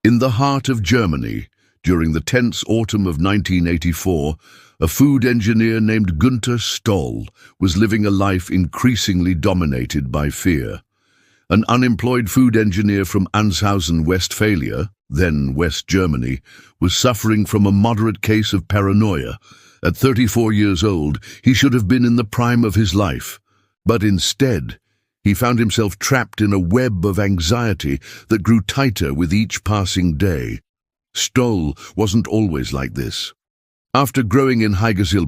In the heart of Germany, during the tense autumn of 1984, a food engineer named Günther Stoll was living a life increasingly dominated by fear. An unemployed food engineer from Anshausen, Westphalia, then West Germany, was suffering from a moderate case of paranoia. At 34 years old, he should have been in the prime of his life. But instead, he found himself trapped in a web of anxiety that grew tighter with each passing day. Stoll wasn't always like this. After growing in Hagen,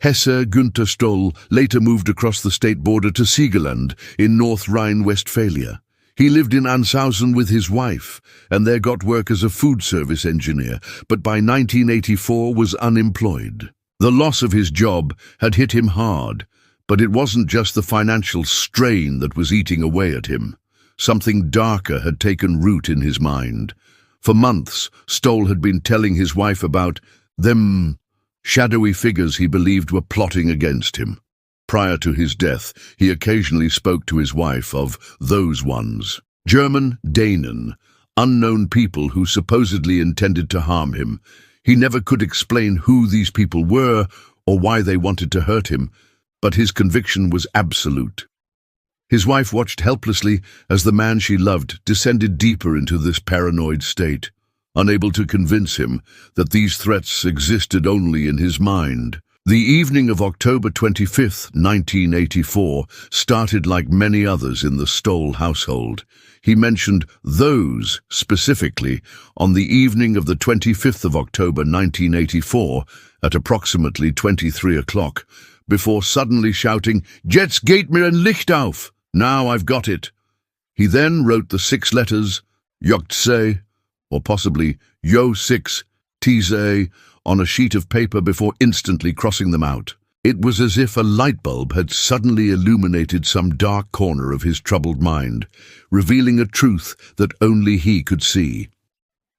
Hesse, Günther Stoll later moved across the state border to Siegerland in North Rhine-Westphalia. He lived in Anshausen with his wife, and there got work as a food service engineer, but by 1984 was unemployed. The loss of his job had hit him hard, but it wasn't just the financial strain that was eating away at him. Something darker had taken root in his mind. For months, Stoll had been telling his wife about them shadowy figures he believed were plotting against him. Prior to his death, he occasionally spoke to his wife of those ones. German, Danen, unknown people who supposedly intended to harm him. He never could explain who these people were or why they wanted to hurt him, but his conviction was absolute. His wife watched helplessly as the man she loved descended deeper into this paranoid state, unable to convince him that these threats existed only in his mind. The evening of October 25, 1984, started like many others in the Stoll household. He mentioned those specifically on the evening of the 25th of October 1984 at approximately 23 o'clock, before suddenly shouting, "Jetzt geht mir ein Licht auf! Now I've got it!" He then wrote the 6 letters, YOGTZE, or possibly YOGTZE, on a sheet of paper before instantly crossing them out. It was as if a light bulb had suddenly illuminated some dark corner of his troubled mind, revealing a truth that only he could see.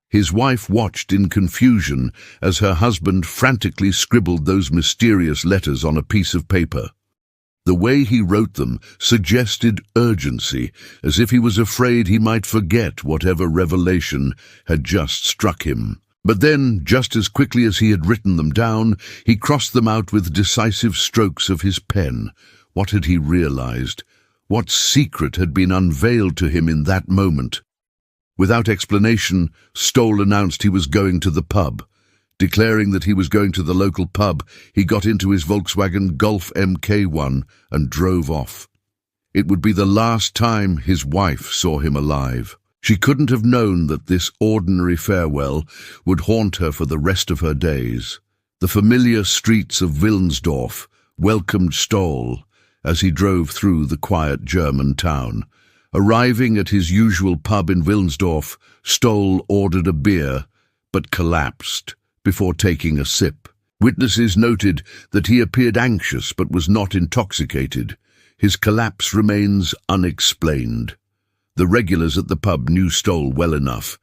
His wife watched in confusion as her husband frantically scribbled those mysterious letters on a piece of paper. The way he wrote them suggested urgency, as if he was afraid he might forget whatever revelation had just struck him. But then, just as quickly as he had written them down, he crossed them out with decisive strokes of his pen. What had he realized? What secret had been unveiled to him in that moment? Without explanation, Stoll announced he was going to the pub. Declaring that he was going to the local pub, he got into his Volkswagen Golf MK1 and drove off. It would be the last time his wife saw him alive. She couldn't have known that this ordinary farewell would haunt her for the rest of her days. The familiar streets of Wilnsdorf welcomed Stoll as he drove through the quiet German town. Arriving at his usual pub in Wilnsdorf, Stoll ordered a beer, but collapsed before taking a sip. Witnesses noted that he appeared anxious but was not intoxicated. His collapse remains unexplained. The regulars at the pub knew Stoll well enough,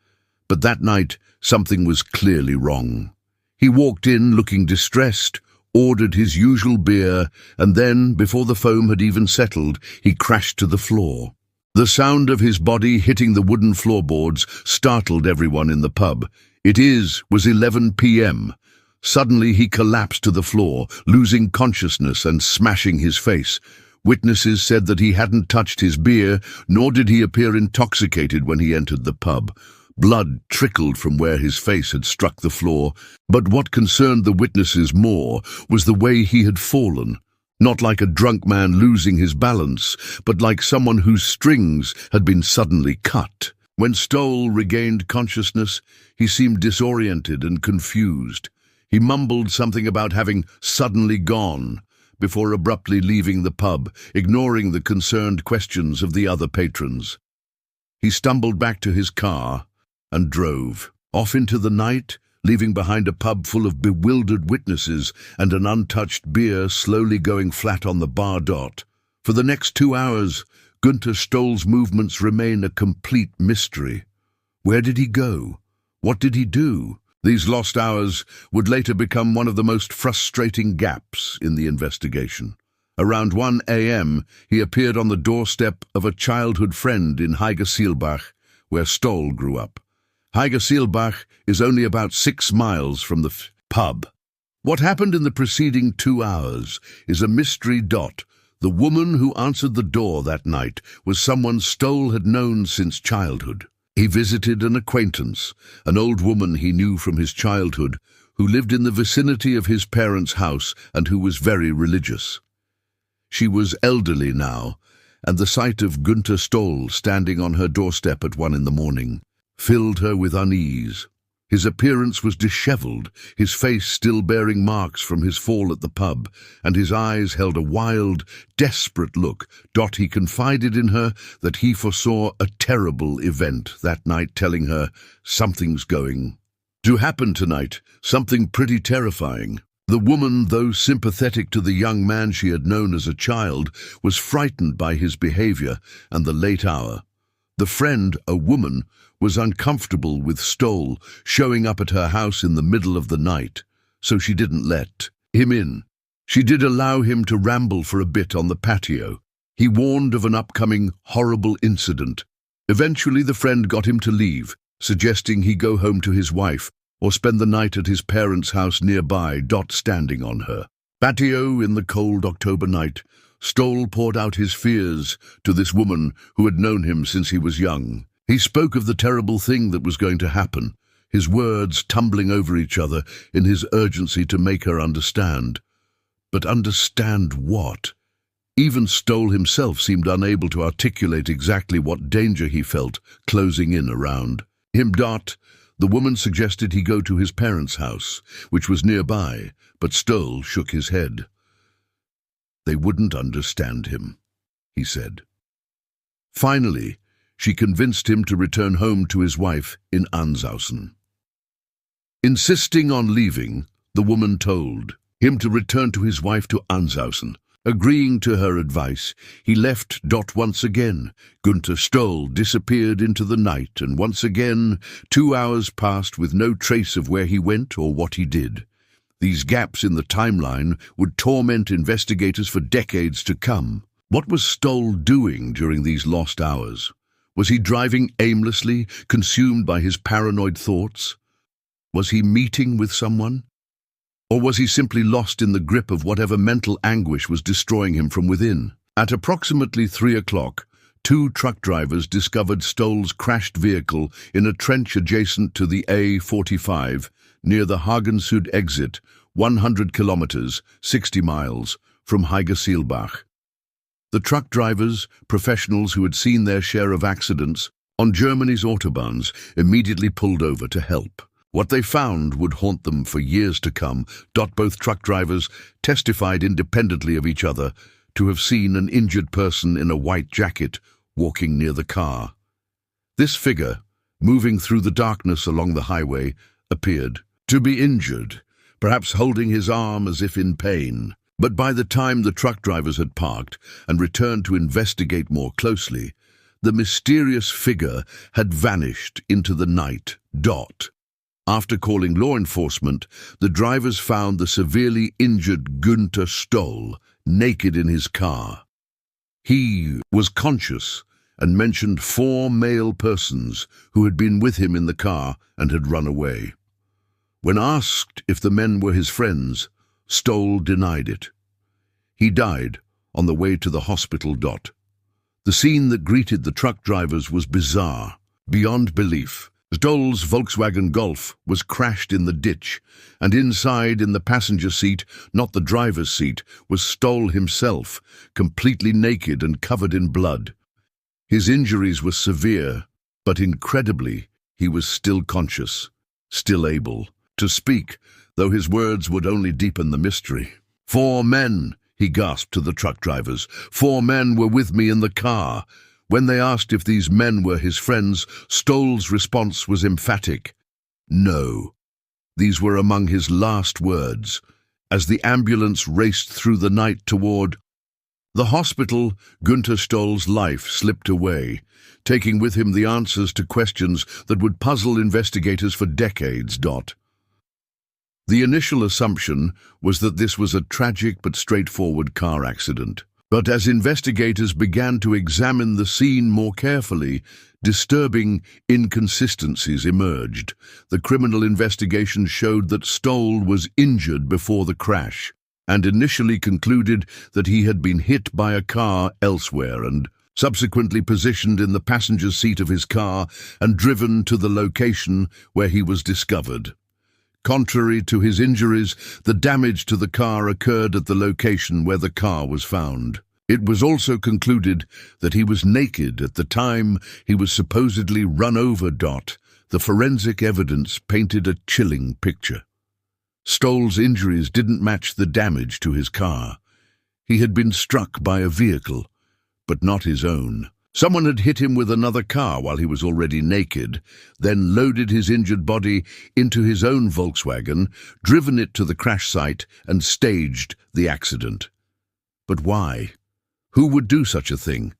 but that night something was clearly wrong. He walked in looking distressed, ordered his usual beer, and then, before the foam had even settled, he crashed to the floor. The sound of his body hitting the wooden floorboards startled everyone in the pub. It was 11 p.m. Suddenly he collapsed to the floor, losing consciousness and smashing his face. Witnesses said that he hadn't touched his beer, nor did he appear intoxicated when he entered the pub. Blood trickled from where his face had struck the floor, but what concerned the witnesses more was the way he had fallen. Not like a drunk man losing his balance, but like someone whose strings had been suddenly cut. When Stoll regained consciousness, he seemed disoriented and confused. He mumbled something about having suddenly gone, before abruptly leaving the pub, ignoring the concerned questions of the other patrons. He stumbled back to his car and drove off into the night, leaving behind a pub full of bewildered witnesses and an untouched beer slowly going flat on the bar dot. For the next 2 hours, Günther Stoll's movements remain a complete mystery. Where did he go? What did he do? These lost hours would later become one of the most frustrating gaps in the investigation. Around 1 a.m., he appeared on the doorstep of a childhood friend in Hagen, where Stoll grew up. Hagen is only about 6 miles from the pub. What happened in the preceding 2 hours is a mystery. The woman who answered the door that night was someone Stoll had known since childhood. He visited an acquaintance, an old woman he knew from his childhood, who lived in the vicinity of his parents' house and who was very religious. She was elderly now, and the sight of Günther Stoll standing on her doorstep at 1 in the morning filled her with unease. His appearance was disheveled, his face still bearing marks from his fall at the pub, and his eyes held a wild, desperate look. He confided in her that he foresaw a terrible event that night, telling her, "Something's going to happen tonight, something pretty terrifying." The woman, though sympathetic to the young man she had known as a child, was frightened by his behavior and the late hour. The friend, a woman, was uncomfortable with Stoll showing up at her house in the middle of the night, so she didn't let him in. She did allow him to ramble for a bit on the patio. He warned of an upcoming horrible incident. Eventually the friend got him to leave, suggesting he go home to his wife or spend the night at his parents' house nearby. Standing on her patio in the cold October night, Stoll poured out his fears to this woman who had known him since he was young. He spoke of the terrible thing that was going to happen, his words tumbling over each other in his urgency to make her understand. But understand what? Even Stoll himself seemed unable to articulate exactly what danger he felt closing in around him. The woman suggested he go to his parents' house, which was nearby, but Stoll shook his head. They wouldn't understand him, he said. Finally, she convinced him to return home to his wife in Anshausen. Insisting on leaving, the woman told him to return to his wife to Anshausen. Agreeing to her advice, he left. Once again, Günther Stoll disappeared into the night, and once again 2 hours passed with no trace of where he went or what he did. These gaps in the timeline would torment investigators for decades to come. What was Stoll doing during these lost hours? Was he driving aimlessly, consumed by his paranoid thoughts? Was he meeting with someone? Or was he simply lost in the grip of whatever mental anguish was destroying him from within? At approximately 3 o'clock, 2 truck drivers discovered Stoll's crashed vehicle in a trench adjacent to the A45 near the Hagen Süd exit, 100 kilometers, 60 miles, from Hagen. The truck drivers, professionals who had seen their share of accidents on Germany's autobahns, immediately pulled over to help. What they found would haunt them for years to come. Both truck drivers testified independently of each other to have seen an injured person in a white jacket walking near the car. This figure, moving through the darkness along the highway, appeared to be injured, perhaps holding his arm as if in pain. But by the time the truck drivers had parked and returned to investigate more closely, the mysterious figure had vanished into the night. After calling law enforcement, the drivers found the severely injured Günther Stoll naked in his car. He was conscious and mentioned 4 male persons who had been with him in the car and had run away. When asked if the men were his friends, Stoll denied it. He died on the way to the hospital. The scene that greeted the truck drivers was bizarre, beyond belief. Stoll's Volkswagen Golf was crashed in the ditch, and inside in the passenger seat, not the driver's seat, was Stoll himself, completely naked and covered in blood. His injuries were severe, but incredibly, he was still conscious, still able to speak, though his words would only deepen the mystery. 4 men, he gasped to the truck drivers. 4 men were with me in the car. When they asked if these men were his friends, Stoll's response was emphatic. No. These were among his last words. As the ambulance raced through the night toward the hospital, Günther Stoll's life slipped away, taking with him the answers to questions that would puzzle investigators for decades. The initial assumption was that this was a tragic but straightforward car accident. But as investigators began to examine the scene more carefully, Disturbing inconsistencies emerged. The criminal investigation showed that Stoll was injured before the crash, and initially concluded that he had been hit by a car elsewhere and subsequently positioned in the passenger seat of his car and driven to the location where he was discovered. Contrary to his injuries, the damage to the car occurred at the location where the car was found. It was also concluded that he was naked at the time he was supposedly run over. The forensic evidence painted a chilling picture. Stoll's injuries didn't match the damage to his car. He had been struck by a vehicle, but not his own. Someone had hit him with another car while he was already naked, then loaded his injured body into his own Volkswagen, driven it to the crash site, and staged the accident. But why? Who would do such a thing?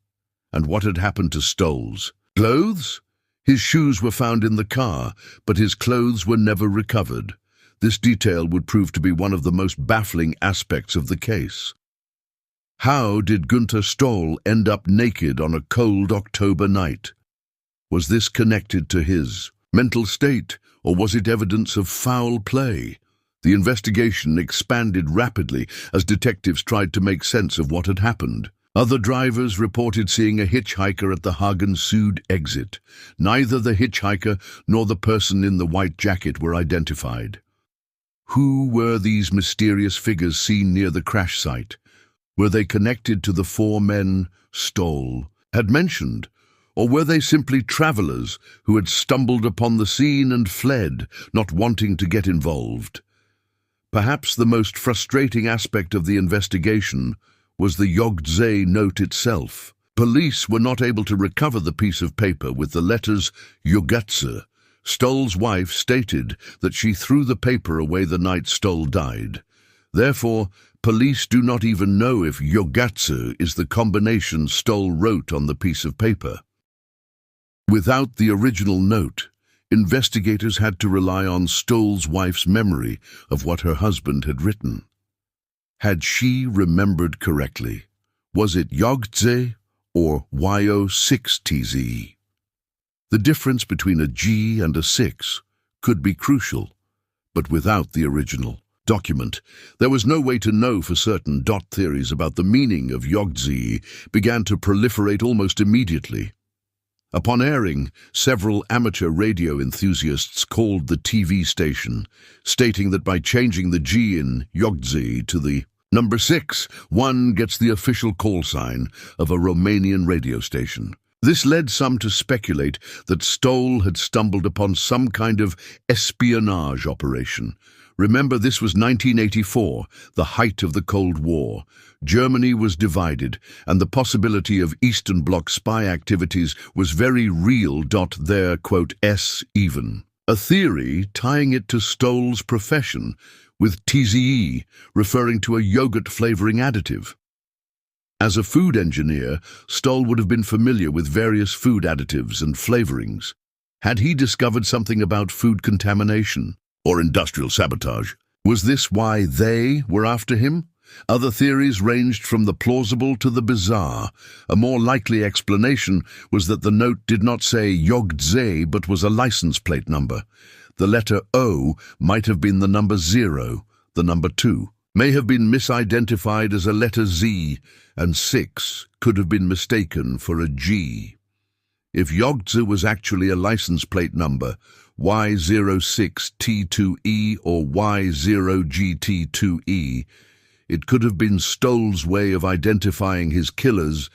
And what had happened to Stoll's clothes? His shoes were found in the car, but his clothes were never recovered. This detail would prove to be one of the most baffling aspects of the case. How did Günther Stoll end up naked on a cold October night? Was this connected to his mental state, or was it evidence of foul play? The investigation expanded rapidly as detectives tried to make sense of what had happened. Other drivers reported seeing a hitchhiker at the Hagen Sud exit. Neither the hitchhiker nor the person in the white jacket were identified. Who were these mysterious figures seen near the crash site? Were they connected to the four men Stoll had mentioned, or were they simply travelers who had stumbled upon the scene and fled, not wanting to get involved? Perhaps the most frustrating aspect of the investigation was the YOGTZE note itself. Police were not able to recover the piece of paper with the letters YOGTZE. Stoll's wife stated that she threw the paper away the night Stoll died. Therefore, police do not even know if YOGTZE is the combination Stoll wrote on the piece of paper. Without the original note, investigators had to rely on Stoll's wife's memory of what her husband had written. Had she remembered correctly? Was it YOGTZE or YOGTZE? The difference between a G and a 6 could be crucial, but without the original document, there was no way to know for certain. Theories about the meaning of YOGTZE began to proliferate almost immediately. Upon airing, several amateur radio enthusiasts called the TV station, stating that by changing the G in YOGTZE to the number 6, one gets the official call sign of a Romanian radio station. This led some to speculate that Stoll had stumbled upon some kind of espionage operation. Remember, this was 1984, the height of the Cold War. Germany was divided, and the possibility of Eastern Bloc spy activities was very real. Their, quote, even. A theory tying it to Stoll's profession, with TZE referring to a yogurt flavoring additive. As a food engineer, Stoll would have been familiar with various food additives and flavorings. Had he discovered something about food contamination or industrial sabotage? Was this why they were after him? Other theories ranged from the plausible to the bizarre. A more likely explanation was that the note did not say YOGTZE but was a license plate number. The letter O might have been the number 0, the number 2 may have been misidentified as a letter Z, and 6 could have been mistaken for a G. If YOGTZE was actually a license plate number, Y06T2E or Y0GT2E, it could have been Stoll's way of identifying his killers.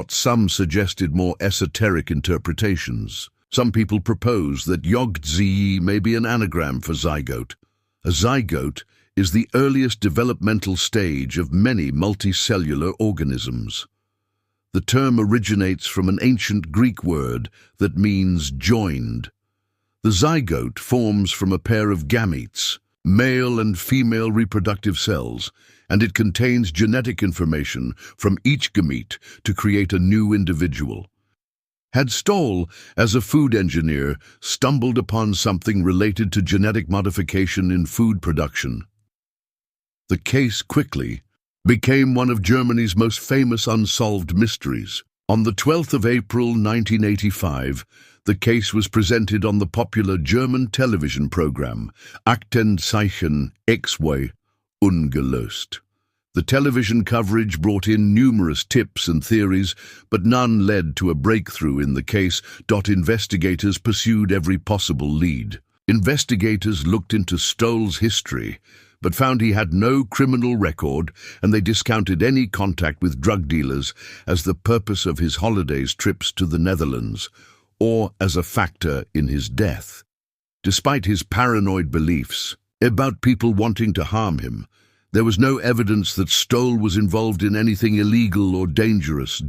Some suggested more esoteric interpretations. Some people propose that YOGTZE may be an anagram for zygote. A zygote is the earliest developmental stage of many multicellular organisms. The term originates from an ancient Greek word that means joined. The zygote forms from a pair of gametes, male and female reproductive cells, and it contains genetic information from each gamete to create a new individual. Had Stoll, as a food engineer, stumbled upon something related to genetic modification in food production? The case quickly became one of Germany's most famous unsolved mysteries. On the 12th of April 1985, the case was presented on the popular German television program Aktenzeichen XY ungelöst. The television coverage brought in numerous tips and theories, but none led to a breakthrough in the case. Investigators pursued every possible lead. Investigators looked into Stoll's history, but found he had no criminal record, and they discounted any contact with drug dealers as the purpose of his holidays trips to the Netherlands, or as a factor in his death. Despite his paranoid beliefs about people wanting to harm him, there was no evidence that Stoll was involved in anything illegal or dangerous.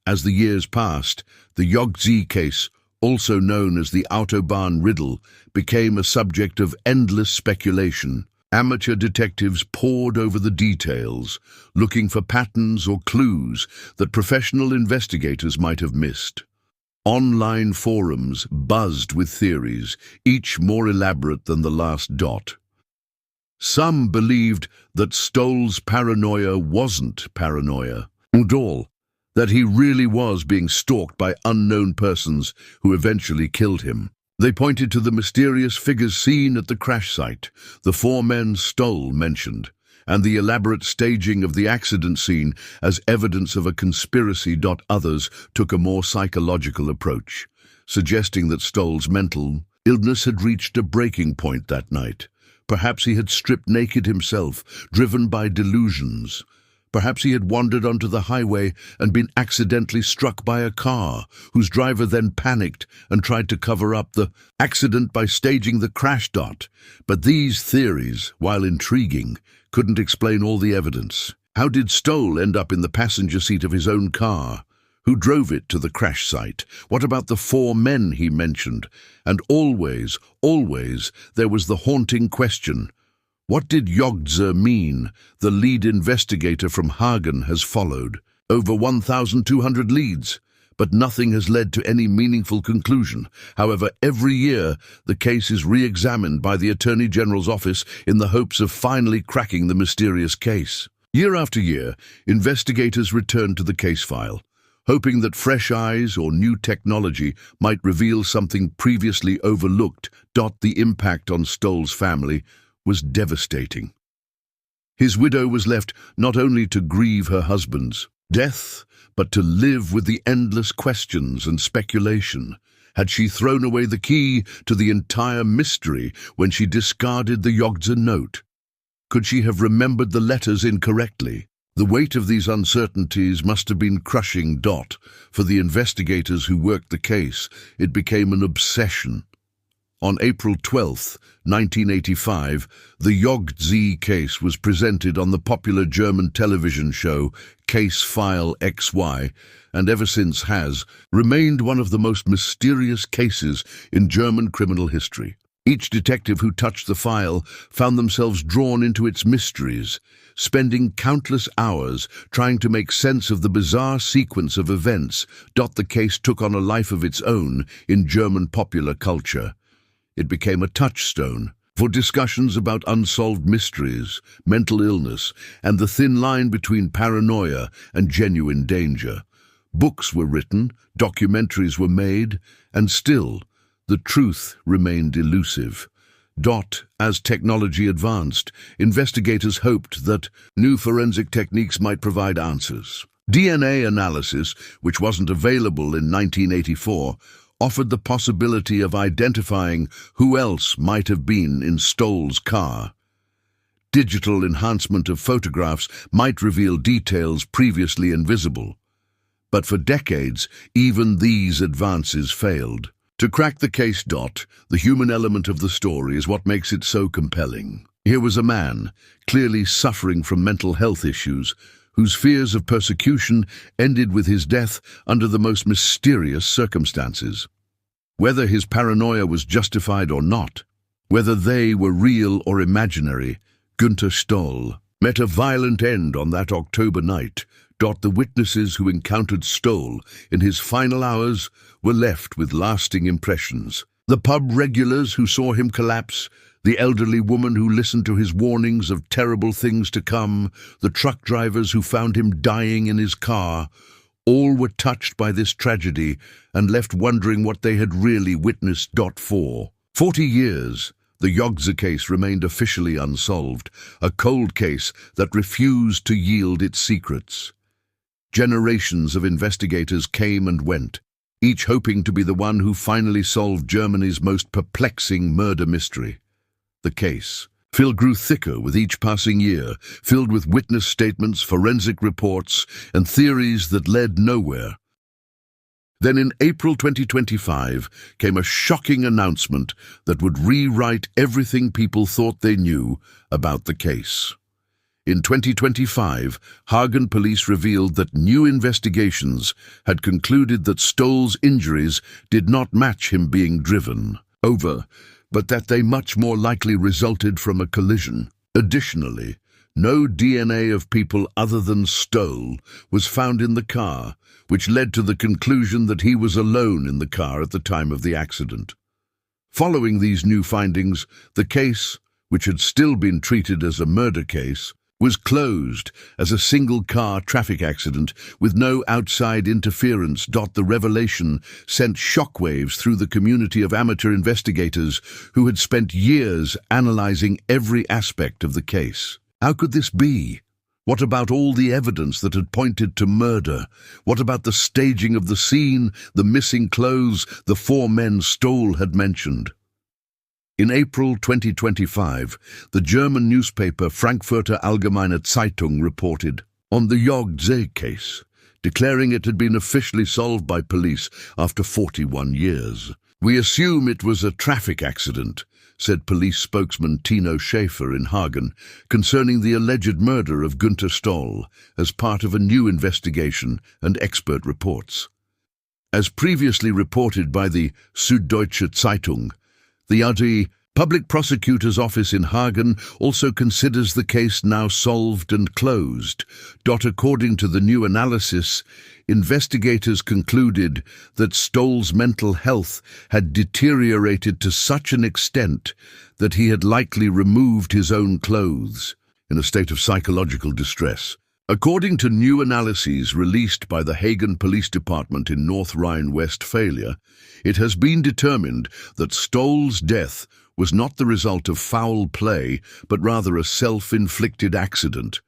As the years passed, the YOGTZE case, also known as the Autobahn riddle, became a subject of endless speculation. Amateur detectives pored over the details, looking for patterns or clues that professional investigators might have missed. Online forums buzzed with theories, each more elaborate than the last. Some believed that Stoll's paranoia wasn't paranoia at all, that he really was being stalked by unknown persons who eventually killed him. They pointed to the mysterious figures seen at the crash site, the 4 men Stoll mentioned, and the elaborate staging of the accident scene as evidence of a conspiracy. Others took a more psychological approach, suggesting that Stoll's mental illness had reached a breaking point that night. Perhaps he had stripped naked himself, driven by delusions. Perhaps he had wandered onto the highway and been accidentally struck by a car, whose driver then panicked and tried to cover up the accident by staging the crash. But these theories, while intriguing, couldn't explain all the evidence. How did Stoll end up in the passenger seat of his own car? Who drove it to the crash site? What about the 4 men he mentioned? And always, there was the haunting question: what did YOGTZE mean? The lead investigator from Hagen has followed over 1,200 leads, but nothing has led to any meaningful conclusion. However, every year the case is re-examined by the Attorney General's office in the hopes of finally cracking the mysterious case. Year after year, investigators return to the case file, hoping that fresh eyes or new technology might reveal something previously overlooked. The impact on Stoll's family was devastating. His widow was left not only to grieve her husband's death, but to live with the endless questions and speculation. Had she thrown away the key to the entire mystery when she discarded the YOGTZE note? Could she have remembered the letters incorrectly? The weight of these uncertainties must have been crushing. For the investigators who worked the case, it became an obsession. On April 12, 1985, the YOGTZE case was presented on the popular German television show Case File XY, and ever since has remained one of the most mysterious cases in German criminal history. Each detective who touched the file found themselves drawn into its mysteries, spending countless hours trying to make sense of the bizarre sequence of events. The case took on a life of its own in German popular culture. It became a touchstone for discussions about unsolved mysteries, mental illness, and the thin line between paranoia and genuine danger. Books were written, documentaries were made, and still, the truth remained elusive. As technology advanced, investigators hoped that new forensic techniques might provide answers. DNA analysis, which wasn't available in 1984, offered the possibility of identifying who else might have been in Stoll's car. Digital enhancement of photographs might reveal details previously invisible. But for decades, even these advances failed. To crack the case, the human element of the story is what makes it so compelling. Here was a man, clearly suffering from mental health issues, whose fears of persecution ended with his death under the most mysterious circumstances. Whether his paranoia was justified or not, whether they were real or imaginary, Günther Stoll met a violent end on that October night. The witnesses who encountered Stoll in his final hours were left with lasting impressions. The pub regulars who saw him collapse, the elderly woman who listened to his warnings of terrible things to come, the truck drivers who found him dying in his car, All were touched by this tragedy and left wondering what they had really witnessed. For 40 years, the YOGTZE case remained officially unsolved, a cold case that refused to yield its secrets. Generations of investigators came and went, each hoping to be the one who finally solved Germany's most perplexing murder mystery. The case grew thicker with each passing year, filled with witness statements, forensic reports, and theories that led nowhere. Then in April 2025 came a shocking announcement that would rewrite everything people thought they knew about the case. In 2025, Hagen police revealed that new investigations had concluded that Stoll's injuries did not match him being driven over, but that they much more likely resulted from a collision. Additionally, no DNA of people other than Stoll was found in the car, which led to the conclusion that he was alone in the car at the time of the accident. Following these new findings, the case, which had still been treated as a murder case, was closed as a single-car traffic accident with no outside interference. The revelation sent shockwaves through the community of amateur investigators who had spent years analyzing every aspect of the case. How could this be? What about all the evidence that had pointed to murder? What about the staging of the scene, the missing clothes, the 4 men Stoll had mentioned? In April 2025, the German newspaper Frankfurter Allgemeine Zeitung reported on the YOGTZE case, declaring it had been officially solved by police after 41 years. "We assume it was a traffic accident," said police spokesman Tino Schäfer in Hagen, concerning the alleged murder of Günther Stoll as part of a new investigation and expert reports. As previously reported by the Süddeutsche Zeitung, the UD Public Prosecutor's Office in Hagen also considers the case now solved and closed. According to the new analysis, investigators concluded that Stoll's mental health had deteriorated to such an extent that he had likely removed his own clothes in a state of psychological distress. According to new analyses released by the Hagen Police Department in North Rhine-Westphalia, it has been determined that Stoll's death was not the result of foul play, but rather a self-inflicted accident.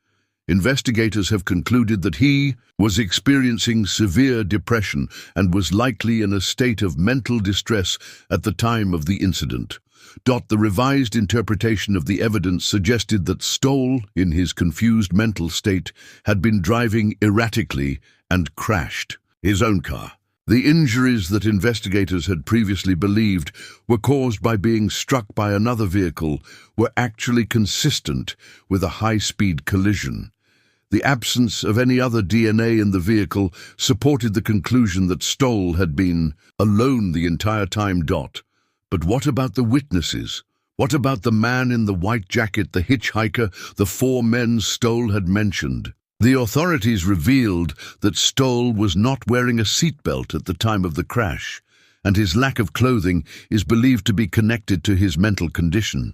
Investigators have concluded that he was experiencing severe depression and was likely in a state of mental distress at the time of the incident. The revised interpretation of the evidence suggested that Stoll, in his confused mental state, had been driving erratically and crashed his own car. The injuries that investigators had previously believed were caused by being struck by another vehicle were actually consistent with a high-speed collision. The absence of any other DNA in the vehicle supported the conclusion that Stoll had been alone the entire time. But what about the witnesses? What about the man in the white jacket, the hitchhiker, the 4 men Stoll had mentioned? The authorities revealed that Stoll was not wearing a seatbelt at the time of the crash, and his lack of clothing is believed to be connected to his mental condition.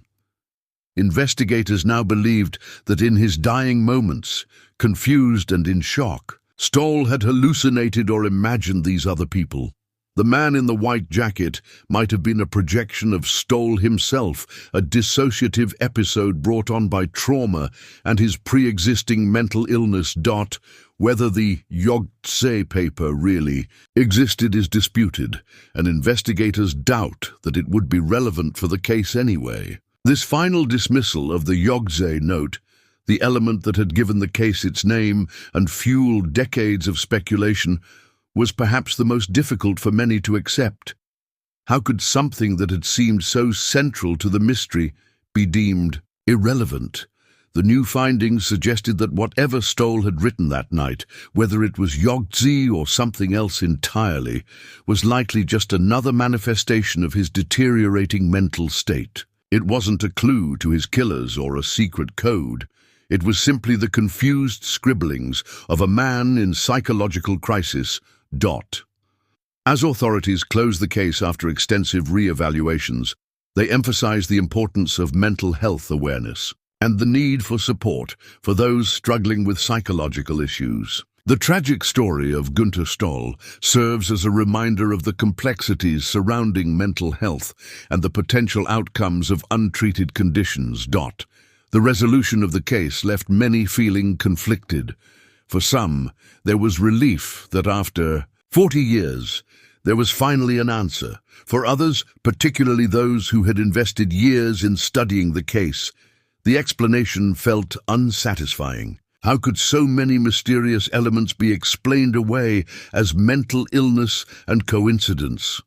Investigators now believed that in his dying moments, confused and in shock, Stoll had hallucinated or imagined these other people. The man in the white jacket might have been a projection of Stoll himself, a dissociative episode brought on by trauma and his pre-existing mental illness. Whether the YOGTZE paper really existed is disputed, and investigators doubt that it would be relevant for the case anyway. This final dismissal of the YOGTZE note, the element that had given the case its name and fueled decades of speculation, was perhaps the most difficult for many to accept. How could something that had seemed so central to the mystery be deemed irrelevant? The new findings suggested that whatever Stoll had written that night, whether it was YOGTZE or something else entirely, was likely just another manifestation of his deteriorating mental state. It wasn't a clue to his killers or a secret code. It was simply the confused scribblings of a man in psychological crisis. As authorities closed the case after extensive re-evaluations, they emphasized the importance of mental health awareness and the need for support for those struggling with psychological issues. The tragic story of Günther Stoll serves as a reminder of the complexities surrounding mental health and the potential outcomes of untreated conditions. The resolution of the case left many feeling conflicted. For some, there was relief that after 40 years, there was finally an answer. For others, particularly those who had invested years in studying the case, the explanation felt unsatisfying. How could so many mysterious elements be explained away as mental illness and coincidence?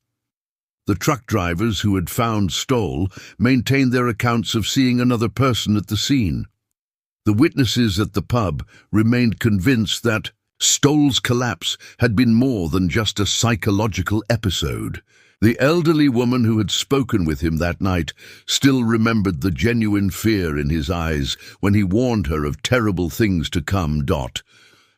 The truck drivers who had found Stoll maintained their accounts of seeing another person at the scene. The witnesses at the pub remained convinced that Stoll's collapse had been more than just a psychological episode. The elderly woman who had spoken with him that night still remembered the genuine fear in his eyes when he warned her of terrible things to come.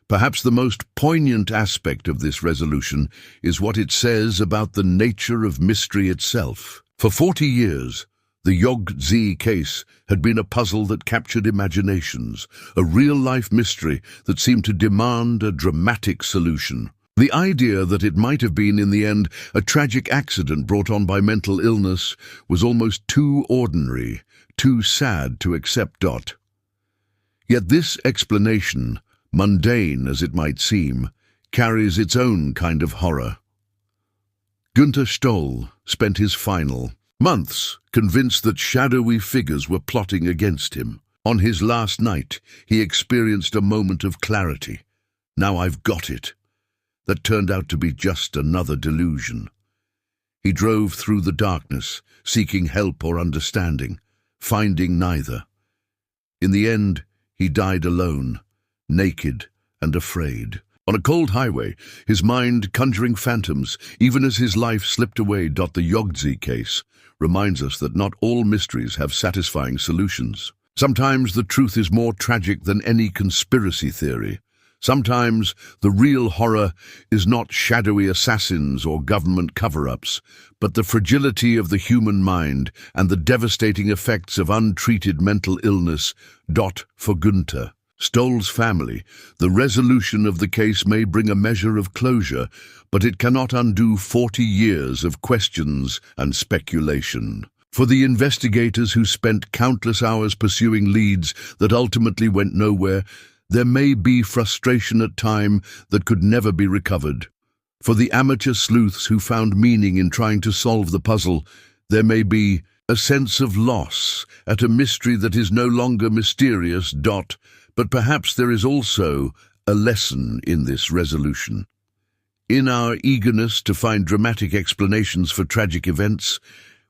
Perhaps the most poignant aspect of this resolution is what it says about the nature of mystery itself. For 40 years, the YOGTZE case had been a puzzle that captured imaginations, a real-life mystery that seemed to demand a dramatic solution. The idea that it might have been, in the end, a tragic accident brought on by mental illness was almost too ordinary, too sad to accept. Yet this explanation, mundane as it might seem, carries its own kind of horror. Günther Stoll spent his final months convinced that shadowy figures were plotting against him. On his last night, he experienced a moment of clarity. Now I've got it. That turned out to be just another delusion. He drove through the darkness, seeking help or understanding, finding neither. In the end, he died alone, naked and afraid. On a cold highway, his mind conjuring phantoms, even as his life slipped away. The YOGTZE case reminds us that not all mysteries have satisfying solutions. Sometimes the truth is more tragic than any conspiracy theory. Sometimes the real horror is not shadowy assassins or government cover-ups, but the fragility of the human mind and the devastating effects of untreated mental illness. For Günther Stoll's family, the resolution of the case may bring a measure of closure, but it cannot undo 40 years of questions and speculation. For the investigators who spent countless hours pursuing leads that ultimately went nowhere, there may be frustration at time that could never be recovered. For the amateur sleuths who found meaning in trying to solve the puzzle, there may be a sense of loss at a mystery that is no longer mysterious. But perhaps there is also a lesson in this resolution. In our eagerness to find dramatic explanations for tragic events,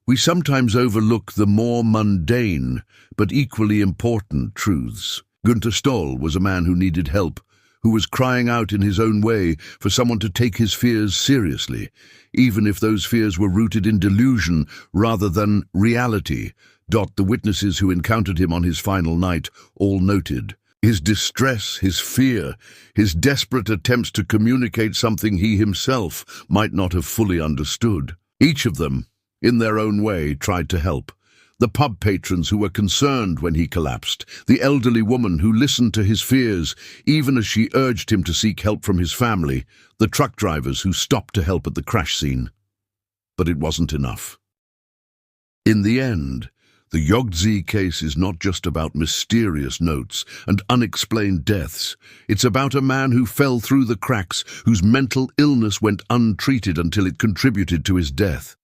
we sometimes overlook the more mundane but equally important truths. Günther Stoll was a man who needed help, who was crying out in his own way for someone to take his fears seriously, even if those fears were rooted in delusion rather than reality. The witnesses who encountered him on his final night all noted his distress, his fear, his desperate attempts to communicate something he himself might not have fully understood. Each of them, in their own way, tried to help. The pub patrons who were concerned when he collapsed, the elderly woman who listened to his fears, even as she urged him to seek help from his family, the truck drivers who stopped to help at the crash scene. But it wasn't enough. In the end, the YOGTZE case is not just about mysterious notes and unexplained deaths. It's about a man who fell through the cracks, whose mental illness went untreated until it contributed to his death.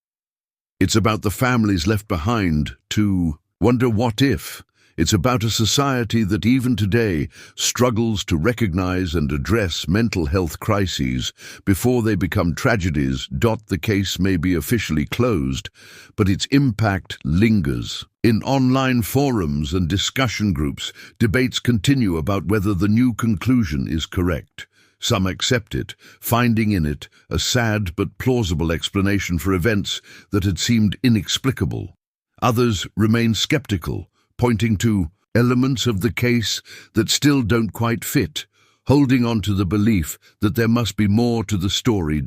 It's about the families left behind to wonder what if. It's about a society that even today struggles to recognize and address mental health crises before they become tragedies. The case may be officially closed, but its impact lingers. In online forums and discussion groups, debates continue about whether the new conclusion is correct. Some accept it, finding in it a sad but plausible explanation for events that had seemed inexplicable. Others remain skeptical, pointing to elements of the case that still don't quite fit, holding on to the belief that there must be more to the story.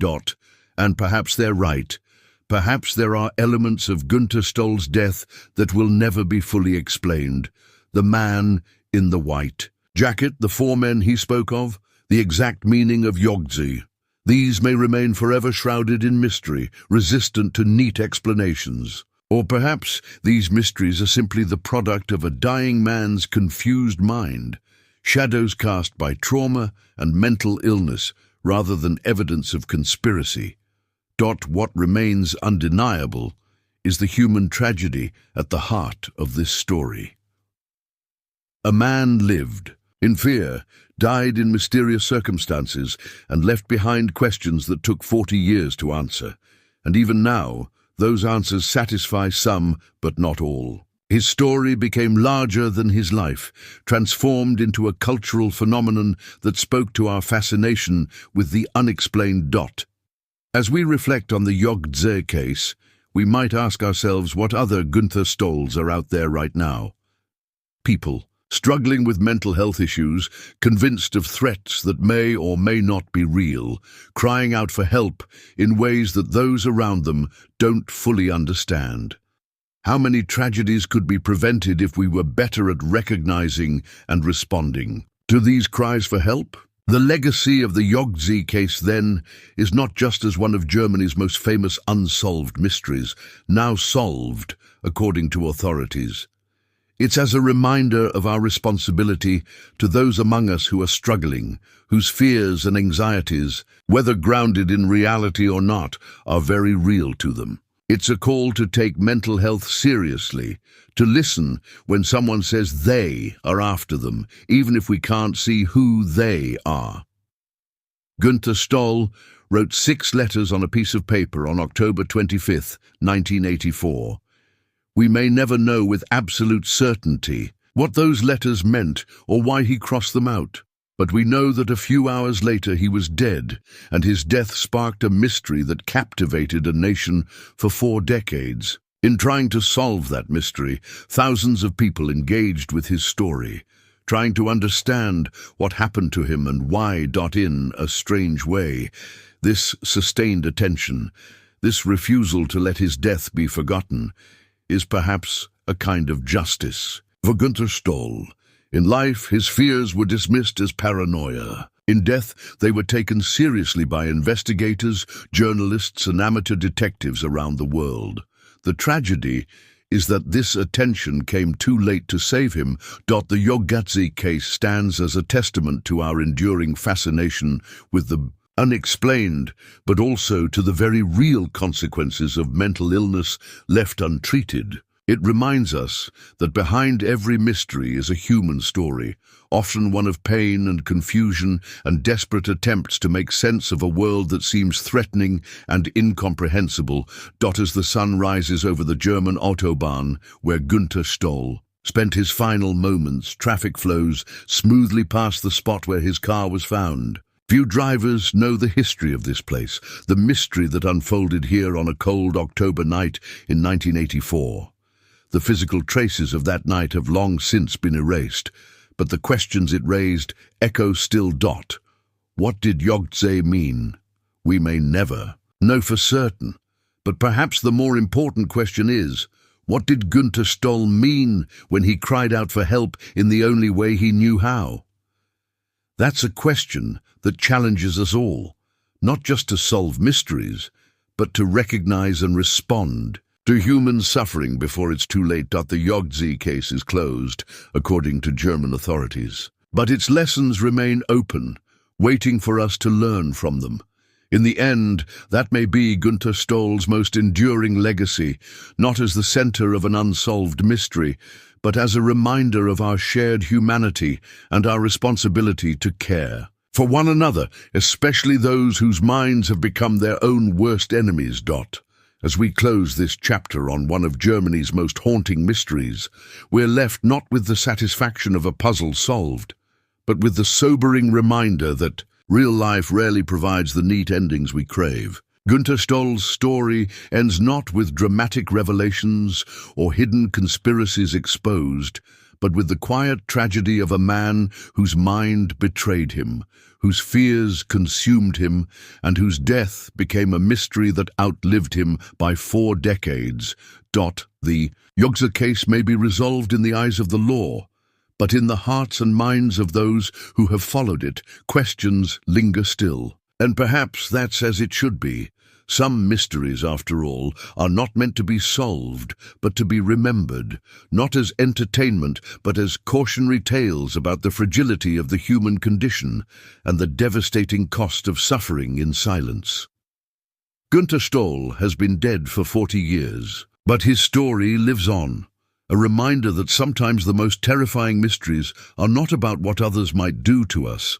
And perhaps they're right. Perhaps there are elements of Günther Stoll's death that will never be fully explained. The man in the white jacket, the four men he spoke of, the exact meaning of YOGTZE. These may remain forever shrouded in mystery, resistant to neat explanations. Or perhaps these mysteries are simply the product of a dying man's confused mind, shadows cast by trauma and mental illness rather than evidence of conspiracy. What remains undeniable is the human tragedy at the heart of this story. A man lived in fear, died in mysterious circumstances, and left behind questions that took 40 years to answer. And even now, those answers satisfy some, but not all. His story became larger than his life, transformed into a cultural phenomenon that spoke to our fascination with the unexplained. As we reflect on the YOGTZE case, we might ask ourselves what other Günther Stolls are out there right now. People struggling with mental health issues, convinced of threats that may or may not be real, crying out for help in ways that those around them don't fully understand. How many tragedies could be prevented if we were better at recognizing and responding to these cries for help? The legacy of the YOGTZE case, then, is not just as one of Germany's most famous unsolved mysteries, now solved, according to authorities. It's as a reminder of our responsibility to those among us who are struggling, whose fears and anxieties, whether grounded in reality or not, are very real to them. It's a call to take mental health seriously, to listen when someone says they are after them, even if we can't see who they are. Günther Stoll wrote 6 letters on a piece of paper on October 25, 1984. We may never know with absolute certainty what those letters meant or why he crossed them out, but we know that a few hours later he was dead, and his death sparked a mystery that captivated a nation for 4 decades. In trying to solve that mystery, thousands of people engaged with his story, trying to understand what happened to him and why. In a strange way, this sustained attention, this refusal to let his death be forgotten, is perhaps a kind of justice. For Günther Stoll, in life his fears were dismissed as paranoia. In death they were taken seriously by investigators, journalists and amateur detectives around the world. The tragedy is that this attention came too late to save him. The YOGTZE case stands as a testament to our enduring fascination with the unexplained, but also to the very real consequences of mental illness left untreated. It reminds us that behind every mystery is a human story, often one of pain and confusion and desperate attempts to make sense of a world that seems threatening and incomprehensible. As the sun rises over the German Autobahn, where Günther Stoll spent his final moments, traffic flows smoothly past the spot where his car was found. Few drivers know the history of this place, the mystery that unfolded here on a cold October night in 1984. The physical traces of that night have long since been erased, but the questions it raised echo still. What did YOGTZE mean? We may never know for certain, but perhaps the more important question is, what did Günther Stoll mean when he cried out for help in the only way he knew how? That's a question that challenges us all, not just to solve mysteries, but to recognize and respond to human suffering before it's too late. The YOGTZE case is closed, according to German authorities, but its lessons remain open, waiting for us to learn from them. In the end, that may be Günther Stoll's most enduring legacy, not as the center of an unsolved mystery, but as a reminder of our shared humanity and our responsibility to care for one another, especially those whose minds have become their own worst enemies. As we close this chapter on one of Germany's most haunting mysteries, we're left not with the satisfaction of a puzzle solved, but with the sobering reminder that real life rarely provides the neat endings we crave. Günther Stoll's story ends not with dramatic revelations or hidden conspiracies exposed, but with the quiet tragedy of a man whose mind betrayed him, whose fears consumed him, and whose death became a mystery that outlived him by 4 decades. The YOGTZE case may be resolved in the eyes of the law, But in the hearts and minds of those who have followed it, questions linger still. And perhaps that's as it should be. Some mysteries, after all, are not meant to be solved, but to be remembered, not as entertainment, but as cautionary tales about the fragility of the human condition and the devastating cost of suffering in silence. Günther Stoll has been dead for 40 years, but his story lives on, a reminder that sometimes the most terrifying mysteries are not about what others might do to us,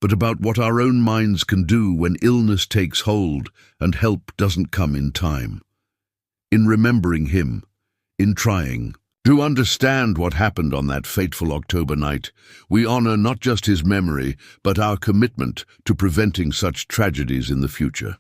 but about what our own minds can do when illness takes hold and help doesn't come in time. In remembering him, in trying to understand what happened on that fateful October night, we honor not just his memory, but our commitment to preventing such tragedies in the future.